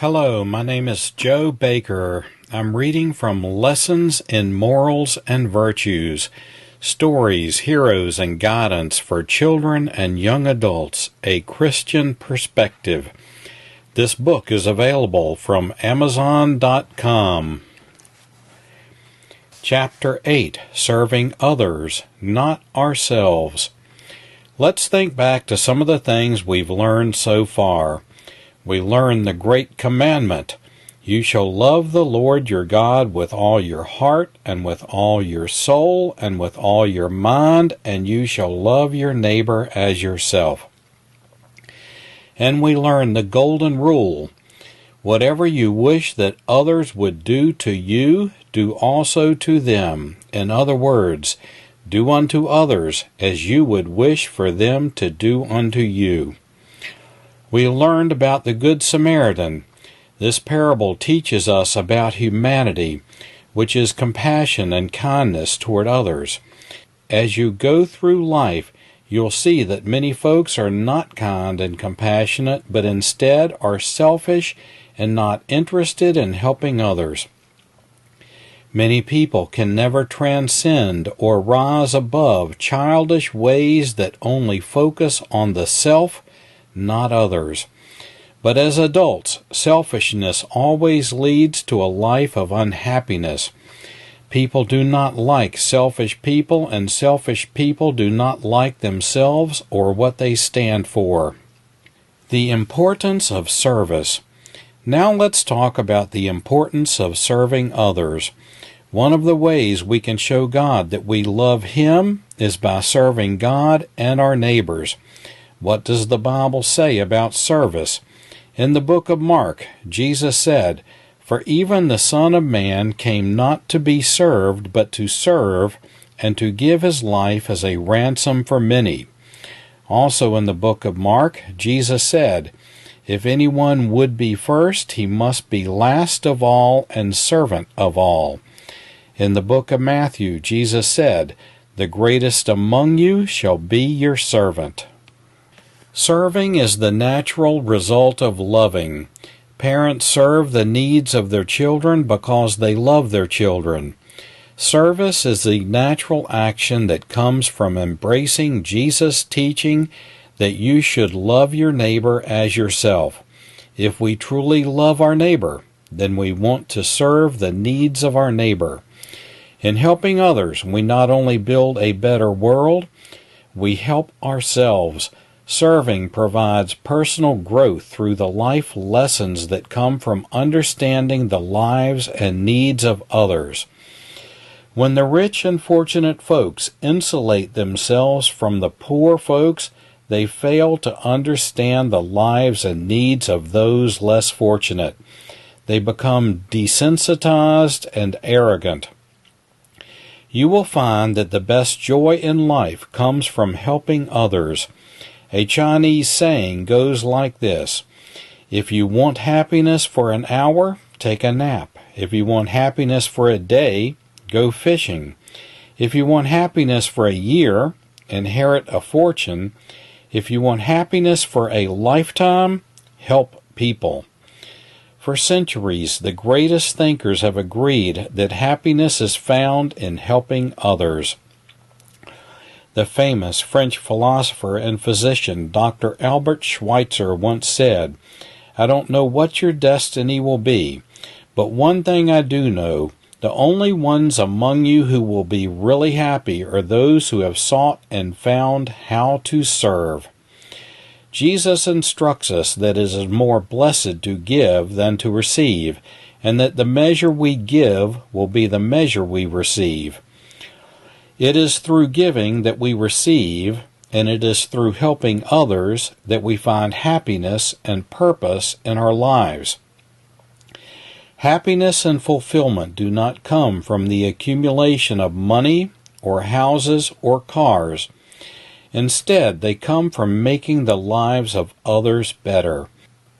Hello, my name is Joe Baker. I'm reading from Lessons in Morals and Virtues, Stories, Heroes, and Guidance for Children and Young Adults, a Christian Perspective. This book is available from Amazon.com. Chapter 8, Serving Others, Not Ourselves. Let's think back to some of the things we've learned so far. We learn the great commandment, you shall love the Lord your God with all your heart and with all your soul and with all your mind, and you shall love your neighbor as yourself. And we learn the golden rule, whatever you wish that others would do to you, do also to them. In other words, do unto others as you would wish for them to do unto you. We learned about the Good Samaritan. This parable teaches us about humanity, which is compassion and kindness toward others. As you go through life, you'll see that many folks are not kind and compassionate, but instead are selfish and not interested in helping others. Many people can never transcend or rise above childish ways that only focus on the self, not others. But as adults, selfishness always leads to a life of unhappiness. People do not like selfish people, and selfish people do not like themselves or what they stand for. The importance of service. Now let's talk about the importance of serving others. One of the ways we can show God that we love Him is by serving God and our neighbors. What does the Bible say about service? In the book of Mark, Jesus said, "For even the Son of Man came not to be served, but to serve, and to give his life as a ransom for many." Also in the book of Mark, Jesus said, "If anyone would be first, he must be last of all and servant of all." In the book of Matthew, Jesus said, "The greatest among you shall be your servant." Serving is the natural result of loving. Parents serve the needs of their children because they love their children. Service is the natural action that comes from embracing Jesus' teaching that you should love your neighbor as yourself. If we truly love our neighbor, then we want to serve the needs of our neighbor. In helping others, we not only build a better world, we help ourselves. Serving provides personal growth through the life lessons that come from understanding the lives and needs of others. When the rich and fortunate folks insulate themselves from the poor folks, they fail to understand the lives and needs of those less fortunate. They become desensitized and arrogant. You will find that the best joy in life comes from helping others. A Chinese saying goes like this: if you want happiness for an hour, take a nap. If you want happiness for a day, go fishing. If you want happiness for a year, inherit a fortune. If you want happiness for a lifetime, help people. For centuries, the greatest thinkers have agreed that happiness is found in helping others. The famous French philosopher and physician Dr. Albert Schweitzer once said, "I don't know what your destiny will be, but one thing I do know, the only ones among you who will be really happy are those who have sought and found how to serve." Jesus instructs us that it is more blessed to give than to receive, and that the measure we give will be the measure we receive. It is through giving that we receive, and it is through helping others that we find happiness and purpose in our lives. Happiness and fulfillment do not come from the accumulation of money or houses or cars. Instead, they come from making the lives of others better.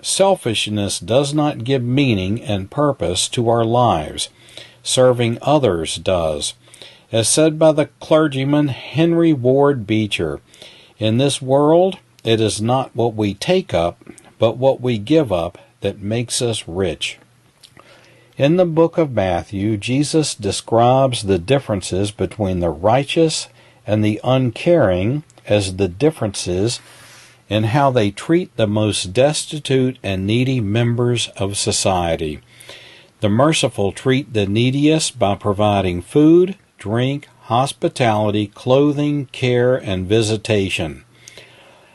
Selfishness does not give meaning and purpose to our lives. Serving others does. As said by the clergyman Henry Ward Beecher, "In this world, it is not what we take up, but what we give up that makes us rich. In the book of Matthew, Jesus describes the differences between the righteous and the uncaring as the differences in how they treat the most destitute and needy members of society. The merciful treat the neediest by providing food, drink, hospitality, clothing, care, and visitation.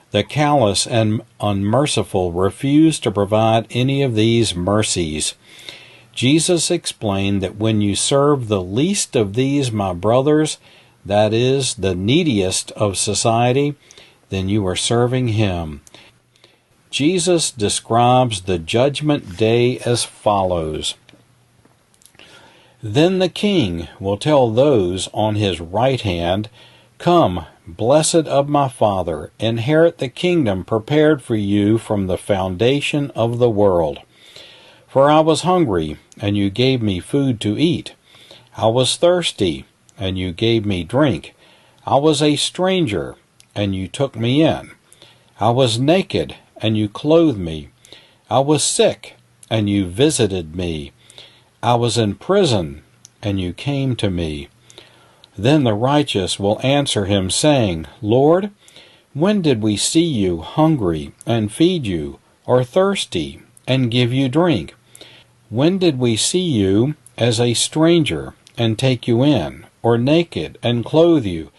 The callous and unmerciful refuse to provide any of these mercies. Jesus explained that when you serve the least of these, my brothers, that is, the neediest of society, then you are serving Him. Jesus describes the judgment day as follows. Then the king will tell those on his right hand, Come, blessed of my Father, inherit the kingdom prepared for you from the foundation of the world. For I was hungry, and you gave me food to eat. I was thirsty, and you gave me drink. I was a stranger, and you took me in. I was naked, and you clothed me. I was sick, and you visited me. I was in prison, and you came to me. Then the righteous will answer him, saying, Lord, when did we see you hungry, and feed you, or thirsty, and give you drink? When did we see you as a stranger, and take you in, or naked, and clothe you?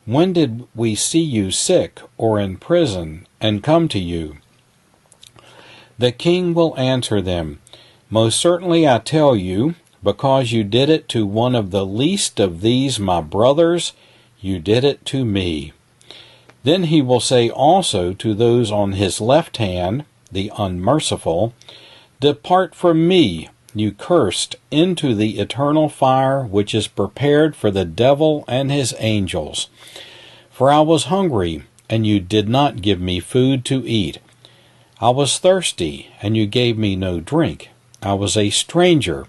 When did we see you sick, or in prison, and come to you? The king will answer them, Most certainly I tell you, because you did it to one of the least of these my brothers, you did it to me. Then he will say also to those on his left hand, the unmerciful, Depart from me, you cursed, into the eternal fire which is prepared for the devil and his angels. For I was hungry, and you did not give me food to eat. I was thirsty, and you gave me no drink. I was a stranger,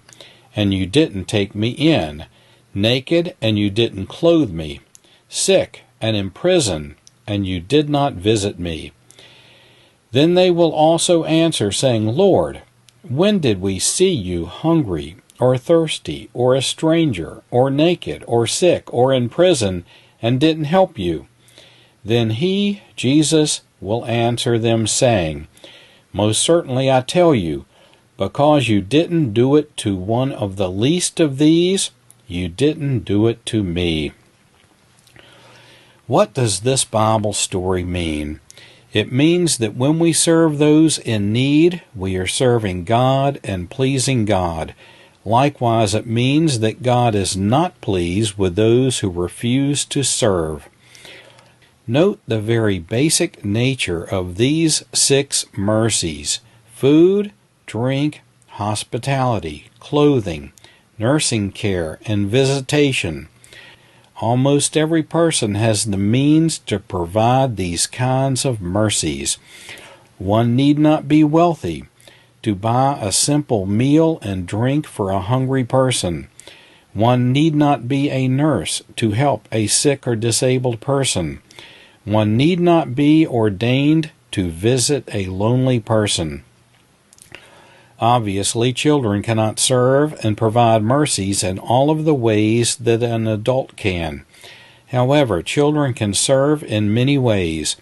and you didn't take me in. Naked, and you didn't clothe me. Sick, and in prison, and you did not visit me. Then they will also answer, saying, Lord, when did we see you hungry, or thirsty, or a stranger, or naked, or sick, or in prison, and didn't help you? Then he, Jesus, will answer them, saying, Most certainly I tell you, because you didn't do it to one of the least of these, you didn't do it to me. What does this Bible story mean? It means that when we serve those in need, we are serving God and pleasing God. Likewise, it means that God is not pleased with those who refuse to serve. Note the very basic nature of these 6 mercies: food, drink, hospitality, clothing, nursing care, and visitation. Almost every person has the means to provide these kinds of mercies. One need not be wealthy to buy a simple meal and drink for a hungry person. One need not be a nurse to help a sick or disabled person. One need not be ordained to visit a lonely person. Obviously, children cannot serve and provide mercies in all of the ways that an adult can. However, children can serve in many ways.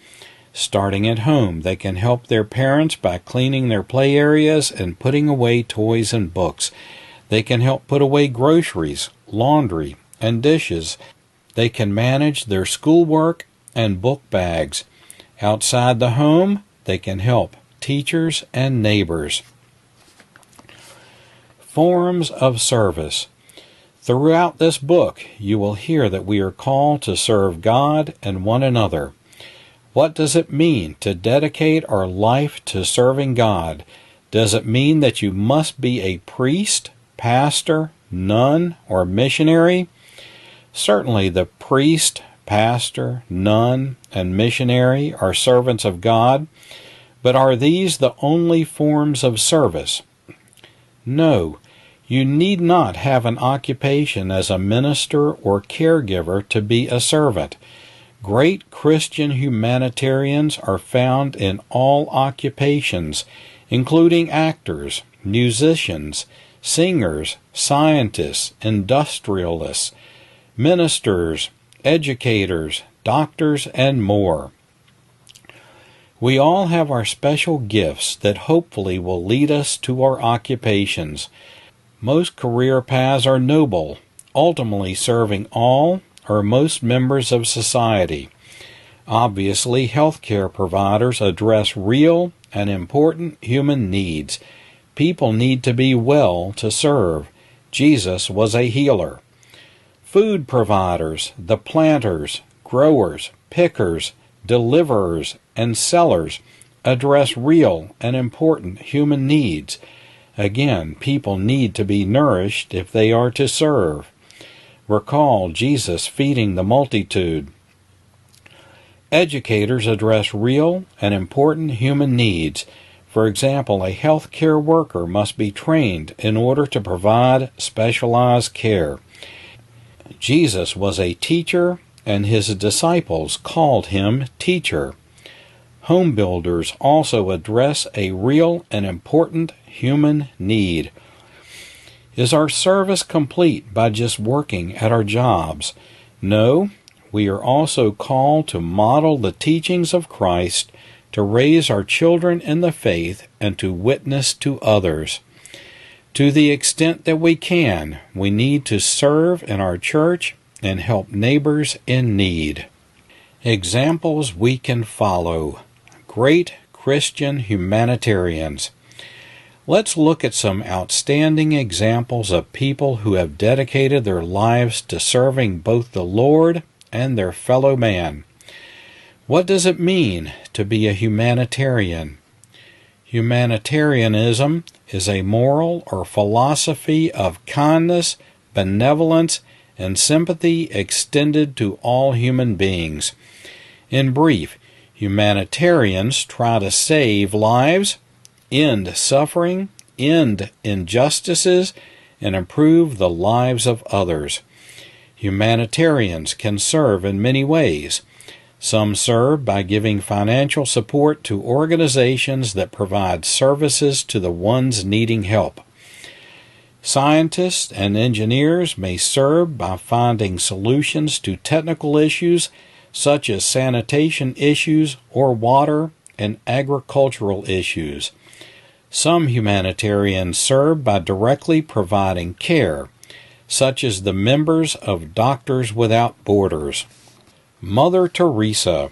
Starting at home, they can help their parents by cleaning their play areas and putting away toys and books. They can help put away groceries, laundry, and dishes. They can manage their schoolwork and book bags. Outside the home, they can help teachers and neighbors. Forms of service. Throughout this book, you will hear that we are called to serve God and one another. What does it mean to dedicate our life to serving God? Does it mean that you must be a priest, pastor, nun, or missionary? Certainly the priest, pastor, nun, and missionary are servants of God, but are these the only forms of service? No. You need not have an occupation as a minister or caregiver to be a servant. Great Christian humanitarians are found in all occupations, including actors, musicians, singers, scientists, industrialists, ministers, educators, doctors, and more. We all have our special gifts that hopefully will lead us to our occupations. Most career paths are noble, ultimately serving all or most members of society. Obviously, healthcare providers address real and important human needs. People need to be well to serve. Jesus was a healer. Food providers, the planters, growers, pickers, deliverers, and sellers address real and important human needs. Again, people need to be nourished if they are to serve. Recall Jesus feeding the multitude. Educators address real and important human needs. For example, a health care worker must be trained in order to provide specialized care. Jesus was a teacher, and his disciples called him teacher. Home builders also address a real and important human need. Is our service complete by just working at our jobs? No, we are also called to model the teachings of Christ, to raise our children in the faith, and to witness to others. To the extent that we can, we need to serve in our church and help neighbors in need. Examples we can follow. Great Christian humanitarians. Let's look at some outstanding examples of people who have dedicated their lives to serving both the Lord and their fellow man. What does it mean to be a humanitarian? Humanitarianism is a moral or philosophy of kindness, benevolence, and sympathy extended to all human beings. In brief, humanitarians try to save lives, end suffering, end injustices, and improve the lives of others. Humanitarians can serve in many ways. Some serve by giving financial support to organizations that provide services to the ones needing help. Scientists and engineers may serve by finding solutions to technical issues such as sanitation issues or water and agricultural issues. Some humanitarians serve by directly providing care, such as the members of Doctors Without Borders. Mother Teresa.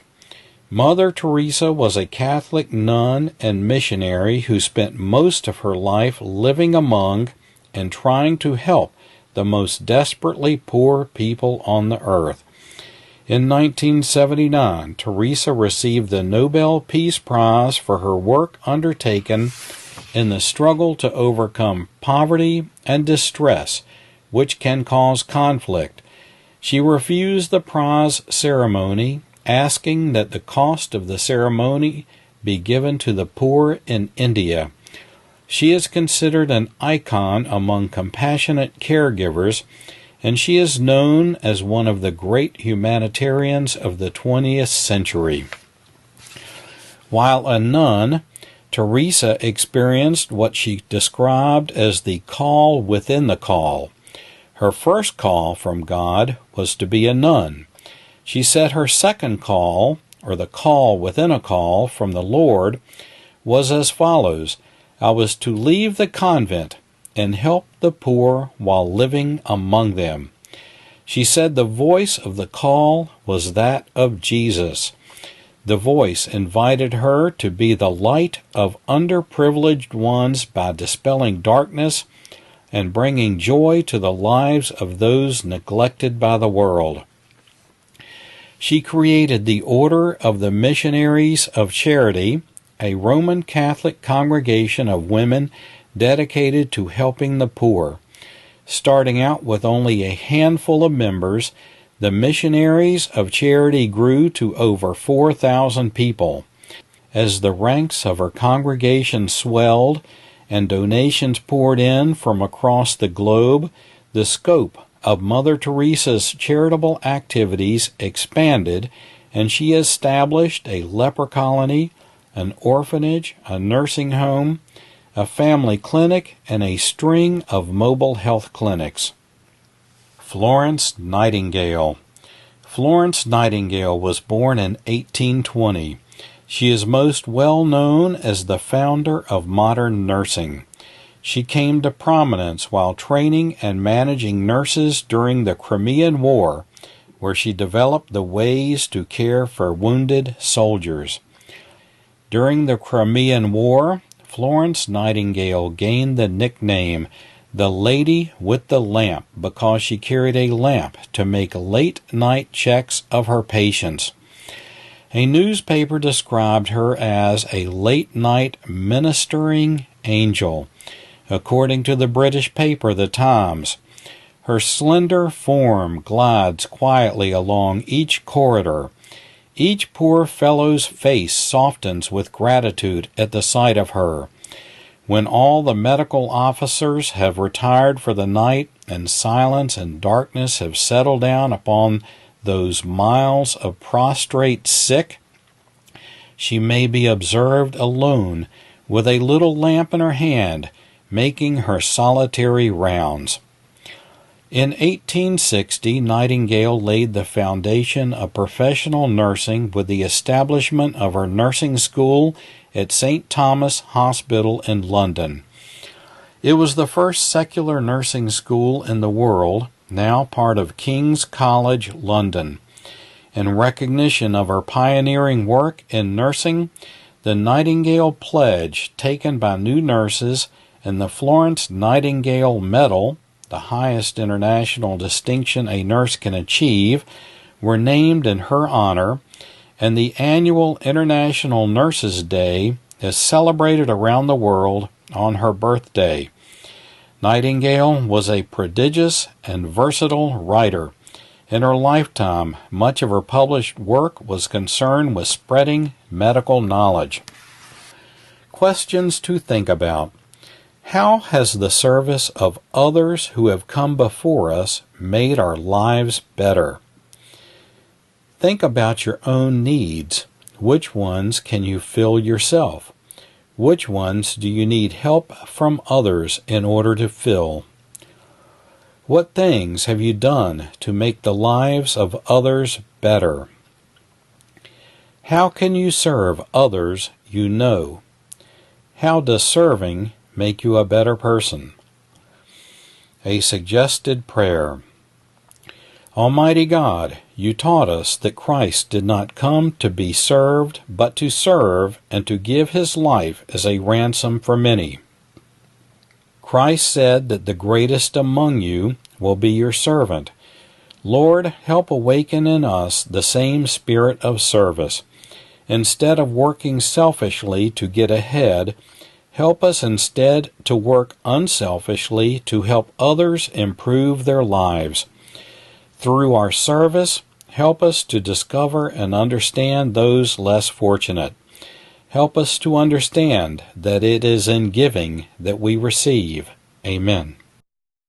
Mother Teresa was a Catholic nun and missionary who spent most of her life living among and trying to help the most desperately poor people on the earth. In 1979, Teresa received the Nobel Peace Prize for her work undertaken in the struggle to overcome poverty and distress, which can cause conflict. She refused the prize ceremony, asking that the cost of the ceremony be given to the poor in India. She is considered an icon among compassionate caregivers, and she is known as one of the great humanitarians of the 20th century. While a nun, Teresa experienced what she described as the call within the call. Her first call from God was to be a nun. She said her second call, or the call within a call from the Lord, was as follows: I was to leave the convent and help the poor while living among them. She said the voice of the call was that of Jesus. The voice invited her to be the light of underprivileged ones by dispelling darkness and bringing joy to the lives of those neglected by the world. She created the Order of the Missionaries of Charity, a Roman Catholic congregation of women dedicated to helping the poor. Starting out with only a handful of members, the Missionaries of Charity grew to over 4,000 people. As the ranks of her congregation swelled and donations poured in from across the globe, the scope of Mother Teresa's charitable activities expanded, and she established a leper colony, an orphanage, a nursing home, a family clinic, and a string of mobile health clinics. Florence Nightingale. Florence Nightingale was born in 1820. She is most well known as the founder of modern nursing. She came to prominence while training and managing nurses during the Crimean War, where she developed the ways to care for wounded soldiers. During the Crimean War, Florence Nightingale gained the nickname the Lady with the Lamp because she carried a lamp to make late-night checks of her patients. A newspaper described her as a late-night ministering angel, according to the British paper The Times. Her slender form glides quietly along each corridor. Each poor fellow's face softens with gratitude at the sight of her. When all the medical officers have retired for the night and silence and darkness have settled down upon those miles of prostrate sick, she may be observed alone with a little lamp in her hand, making her solitary rounds. In 1860, Nightingale laid the foundation of professional nursing with the establishment of her nursing school at St. Thomas Hospital in London. It was the first secular nursing school in the world, now part of King's College London. In recognition of her pioneering work in nursing, the Nightingale Pledge, taken by new nurses, and the Florence Nightingale Medal, the highest international distinction a nurse can achieve, were named in her honor, and the annual International Nurses' Day is celebrated around the world on her birthday. Nightingale was a prodigious and versatile writer. In her lifetime, much of her published work was concerned with spreading medical knowledge. Questions to think about. How has the service of others who have come before us made our lives better? Think about your own needs. Which ones can you fill yourself? Which ones do you need help from others in order to fill? What things have you done to make the lives of others better? How can you serve others you know? How does serving make you a better person? A suggested prayer. Almighty God, you taught us that Christ did not come to be served, but to serve and to give his life as a ransom for many. Christ said that the greatest among you will be your servant. Lord, help awaken in us the same spirit of service. Instead of working selfishly to get ahead, help us instead to work unselfishly to help others improve their lives. Through our service, help us to discover and understand those less fortunate. Help us to understand that it is in giving that we receive. Amen.